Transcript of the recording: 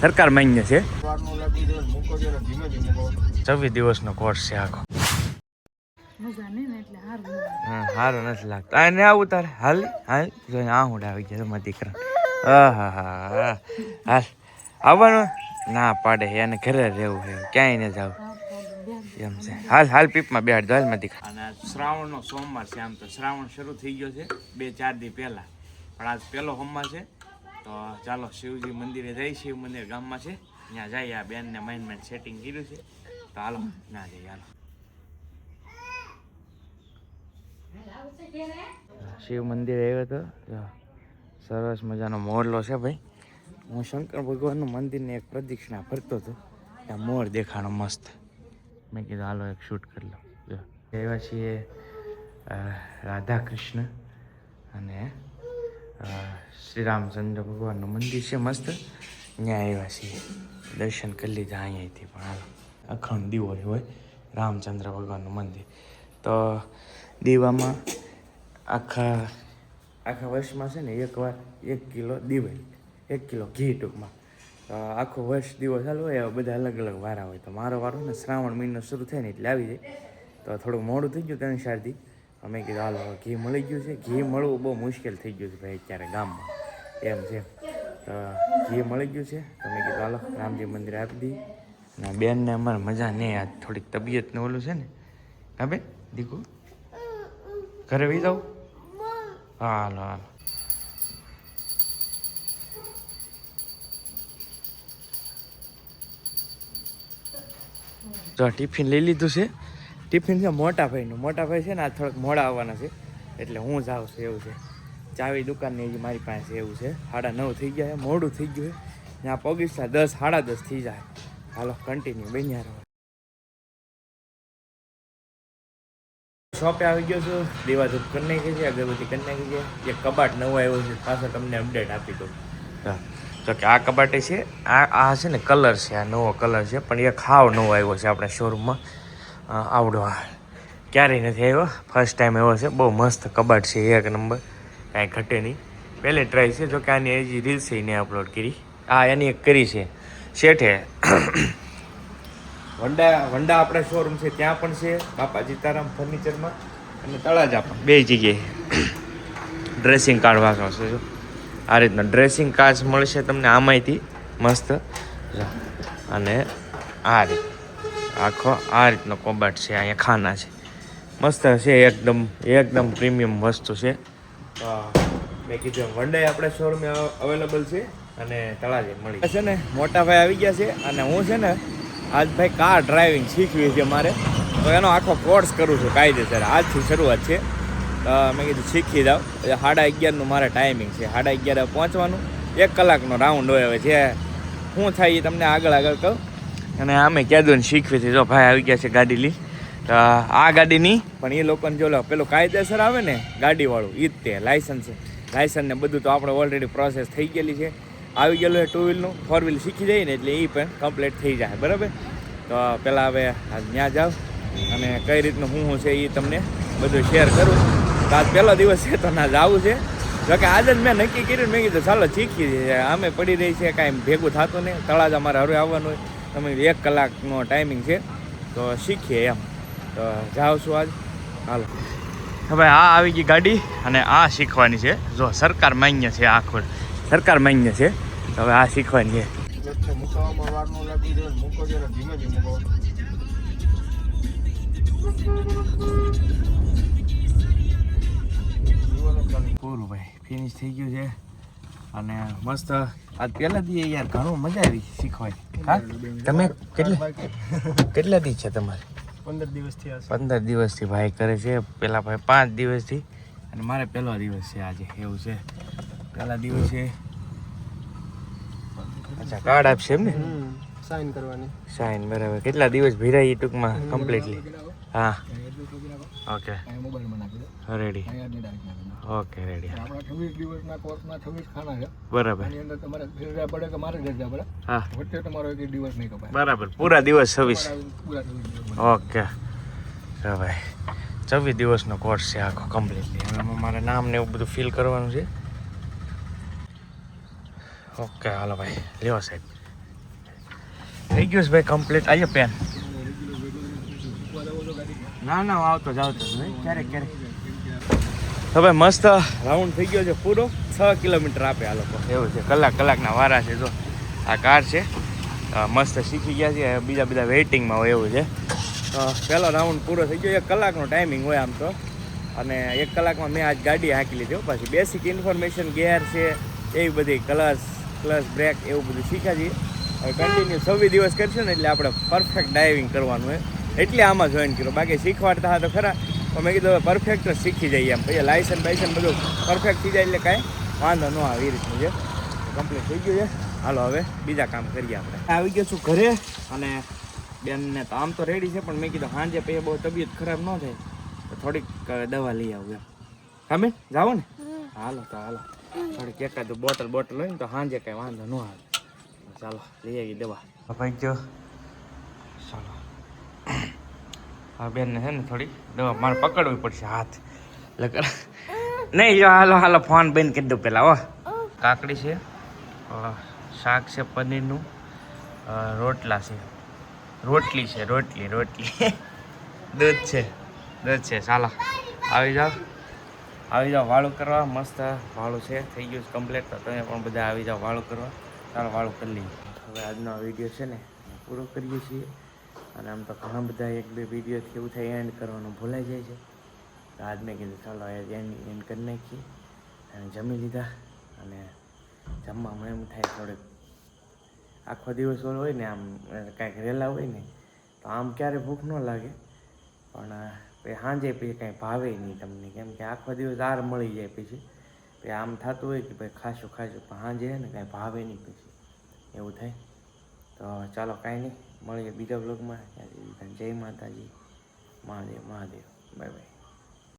સરકાર માન્ય છે 24 દિવસનો કોર્સ છે આખો. સારું નથી લાગતું આ ને આવું તારે હાલ હાલ જોઈને આ હું આવી ગયા મારા દીકરા. હા હાલ આવવાનું ના પાડે એને ઘરે રહેવું છે ક્યાંય ન જાવ એમ છે. હાલ પીપમાં બેહાડ દો હાલ દીકરા. અને શ્રાવણનો સોમવાર છે. આમ તો શ્રાવણ શરૂ થઈ ગયો છે 2-4 દી પહેલા, પણ આજ પહેલો સોમવાર છે. તો ચાલો શિવજી મંદિરે જઈ. શિવ મંદિર ગામમાં છે, ત્યાં જઈએ. આ બેનને માઇન્ડ સેટિંગ કર્યું છે તો હાલો ના જઈએ. હાલો શિવ મંદિર આવ્યો હતો. સરસ મજાનો મોરલો છે ભાઈ. હું શંકર ભગવાનનું મંદિરની એક પ્રદક્ષિણા ફરતો હતો, ત્યાં મોર દેખાણો મસ્ત. મેં કીધું હાલો એક શૂટ કરી લો. આવ્યા છીએ રાધા કૃષ્ણ અને શ્રી રામચંદ્ર ભગવાનનું મંદિર છે મસ્ત, ત્યાં આવ્યા છીએ. દર્શન કરી લીધા અહીંયાથી. પણ હાલો અખંડ દીવો હોય રામચંદ્ર ભગવાનનું મંદિર. તો દીવામાં આખા વર્ષમાં છે ને એકવાર 1 કિલો દિવાળી, 1 કિલો ઘી ટૂંકમાં. તો આખો વર્ષ દીવો ચાલુ હોય, એવા બધા અલગ અલગ વારા હોય. તો મારો વારો ને શ્રાવણ મહિનો શરૂ થાય ને એટલે આવી જાય. તો થોડુંક મોડું થઈ ગયું 3-4 દી. અમે કીધું હાલો ઘી મળી ગયું છે. ઘી મળવું બહુ મુશ્કેલ થઈ ગયું છે ભાઈ અત્યારે ગામમાં, એમ છે. તો ઘી મળી ગયું છે તો મેં કીધું હાલો રામજી મંદિરે આપી દઈએ. અને બેનને અમારે મજા નહીં, આજ થોડીક તબિયતને ઓલું છે ને. હા બેન દીકુ ઘરે વહી જાઉં? હાલો જો ટિફિન લઈ લીધું છે. ટિફિન છે મોટા ભાઈનું. મોટા ભાઈ છે ને આ થોડાક મોડા આવવાના છે એટલે હું જાઉં છું એવું છે. ચાવી દુકાનની હજી મારી પાસે એવું છે. 9:30 થઈ ગયા, મોડું થઈ ગયું છે. ત્યાં પગીસા 10, 10:30 થઈ જાય. હાલો કન્ટિન્યુ બન્યા રહો. શોપે આવી ગયો છું. દીવા ધૂપ કરી નાખી છે, અગરબત્તી કરી નાખી છે. એક કબાટ નવો આવ્યો છે, પાછો તમને અપડેટ આપી દઉં. તો કે આ કબાટે છે આ છે ને કલર છે, આ નવો કલર છે. પણ એક હાવ નવો આવ્યો છે આપણે શોરૂમમાં. આવડો ક્યારેય નથી આવ્યો, ફર્સ્ટ ટાઈમ આવ્યો છે. બહુ મસ્ત કબાટ છે, 1 નંબર, કાંઈ ઘટે નહીં. પહેલી ટ્રાય છે. જો કે આની હજી રીલ્સ એને અપલોડ કરી. એની એક કરી છે શેઠે. વંડા આપણે શોરૂમ છે ત્યાં પણ છે, બાપા સીતારામ ફર્નિચરમાં, અને તળાજા પણ 2 જગ્યાએ ડ્રેસિંગ કાર્ડ વાંચો છે. જો આ રીતના ડ્રેસિંગ કાર્ડ મળશે તમને આમાંયથી મસ્ત. અને આ રીત આખો આ રીતનો કબાટ છે. અહીંયા ખાના છે મસ્ત છે, એકદમ પ્રીમિયમ વસ્તુ છે. મેં કીધું વંડે આપણે શોરૂમ અવેલેબલ છે અને તળાજે મળી છે ને. મોટા ભાઈ આવી ગયા છે અને હું છે ને આજ ભાઈ કાર ડ્રાઇવિંગ શીખવી છે મારે. તો એનો આખો કોર્સ કરું છું કાયદેસર. આજથી શરૂઆત છે. મેં કીધું શીખી જાઉં. 11:30 મારે ટાઈમિંગ છે. 11:30 પહોંચવાનું, 1 કલાકનો રાઉન્ડ હોય. હવે જે શું થાય એ તમને આગળ કહું. અને આમે કીધું ને શીખવી છે. જો ભાઈ આવી ગયા છે ગાડી લઈ. તો આ ગાડી નહીં પણ એ લોકોને જો પેલું કાયદેસર આવે ને ગાડીવાળું એ જ તે લાયસન્સ ને બધું તો આપણે ઓલરેડી પ્રોસેસ થઈ ગયેલી છે. આવી ગયેલું છે 2 વ્હીલનું. 4 વ્હીલ શીખી જાય ને એટલે એ પણ કમ્પ્લીટ થઈ જાય. બરાબર. તો પહેલાં હવે ત્યાં જાઉં અને કઈ રીતનું શું છે એ તમને બધું શેર કરું. તો આજ પહેલો દિવસ છે તો ના જવું છે. જોકે આજે જ મેં નક્કી કર્યું. મેં કીધું ચાલો શીખી. અમે પડી રહી છે, કાંઈ ભેગું થતું નહીં. તળાજા મારે હવે આવવાનું હોય. તમે 1 કલાકનો ટાઈમિંગ છે તો શીખીએ એમ. તો જાઉં છું આજ. હાલો હવે આ આવી ગઈ ગાડી અને આ શીખવાની છે. જો સરકાર માન્ય છે, આખો સરકાર માન્ય છે. હવે આ શીખવાની છે. પૂરું ભાઈ ફિનિશ થઈ ગયું છે. અને મસ્ત આજ પહેલા દી યાર ઘણું મજા આવી શીખવાની. હા તમે કેટલા દી છે તમારે? 15 દિવસથી. 15 દિવસથી ભાઈ કરે છે. પેલા ભાઈ 5 દિવસથી અને મારે પહેલો દિવસ છે આજે. એવું છે પહેલા દિવસે. અચ્છા કાર્ડ આપશે એમ ને? સાઇન કરવાની. સાઇન બરાબર. કેટલા દિવસ ભીરાઈ ટૂંકમાં કમ્પ્લીટલી? હા ઓકે રેડી. Okay ready. આપણા 26 દિવસના કોર્સના 26 ખાના છે. બરાબર. એની અંદર તમારે ભેજા પડે કે મારે ભેજા પડે. હા વચ્ચે તમારો 1 દિવસ નહીં કપાય. બરાબર. પૂરા દિવસ 26. પૂરા 26 દિવસ. ઓકે હા ભાઈ 24 દિવસનો કોર્સ છે આખો કમ્પ્લીટલી. હવે મારે નામ ને એવું બધું ફિલ કરવાનું છે. ઓકે હાલો ભાઈ લ્યો સાહેબ. થઈ ગયું છે ભાઈ કમ્પ્લીટ. આવીએ પેન. રેગ્યુલર ગાડી ના ના આવતો જ ક્યારેક ક્યારેક. હવે મસ્ત રાઉન્ડ થઈ ગયો છે પૂરો. 6 કિલોમીટર આપે આ લોકો. એવું છે, કલાકના વારા છે. જો આ કાર છે, મસ્ત શીખી ગયા છે. બીજા બધા વેઇટિંગમાં હોય એવું છે. પહેલો રાઉન્ડ પૂરો થઈ ગયો. 1 કલાકનો ટાઈમિંગ હોય આમ તો, અને 1 કલાકમાં મેં આજ ગાડી હાંકી લીધી. પાછી બેસિક ઇન્ફોર્મેશન, ગેર છે એવી બધી, ક્લચ બ્રેક એવું બધું શીખ્યા છીએ. હવે કન્ટિન્યુ 26 દિવસ કરશું ને એટલે આપણે પરફેક્ટ ડ્રાઇવિંગ કરવાનું હોય, એટલે આમાં જોઈન કર્યો. બાકી શીખવાડતા હતા તો ખરા, તો મેં કીધું હવે પરફેક્ટ જ શીખી જઈએ એમ. પછી લાઇસન્સ બધું પરફેક્ટ થઈ જાય એટલે કાંઈ વાંધો ન આવે. એ રીતનું છે. કમ્પ્લીટ થઈ ગયું છે. હાલો હવે બીજા કામ કરીએ આપણે. આવી ગયો છું ઘરે, અને બેનને તો આમ તો રેડી છે, પણ મેં કીધું સાંજે પછી બહુ તબિયત ખરાબ ન થાય તો થોડીક દવા લઈ આવું એમ. હા બેન જાઓ ને? હાલો થોડીક એકાદ બોટલ હોય ને તો સાંજે કાંઈ વાંધો ન આવે. ચાલો લઈ આવી દવા. ભાઈ ગયો. ચાલો હા બેનને છે ને થોડી દવા મારે પકડવી પડશે હાથ એટલે નહીં. જો હાલો ફોન બંધ કરી દઉં પહેલાં. કાકડી છે, શાક છે પનીરનું, રોટલા છે, રોટલી દૂધ છે. ચાલો આવી જાઓ વાળું કરવા. મસ્ત વાળું છે, થઈ ગયું છે કમ્પ્લીટ. તો તમે પણ બધા આવી જાઓ વાળું કરવા. ચાલો વાળું કરી લઈએ. હવે આજનો વિડીયો છે ને પૂરો કરીએ છીએ. અને આમ તો ઘણા બધા 1-2 વિડીયોથી એવું થાય એન્ડ કરવાનું ભૂલાઈ જાય છે. તો આજ મેં કીધું ચાલો એન્ડ કરી નાખીએ. અને જમી લીધા, અને જમવામાં એમ થાય થોડુંક આખો દિવસ હોય ને આમ કાંઈક રહેલા હોય ને તો આમ ક્યારે ભૂખ ન લાગે, પણ પછી સાંજે પછી કાંઈ ભાવે નહીં તમને, કેમ કે આખો દિવસ આર મળી જાય. પછી આમ થતું હોય કે ભાઈ ખાશું પણ સાંજે ને કાંઈ ભાવે નહીં, પછી એવું થાય. તો ચાલો કાંઈ નહીં, મળીએ બીજા બ્લોગમાં. જય માતાજી, મહાદેવ. Bye bye.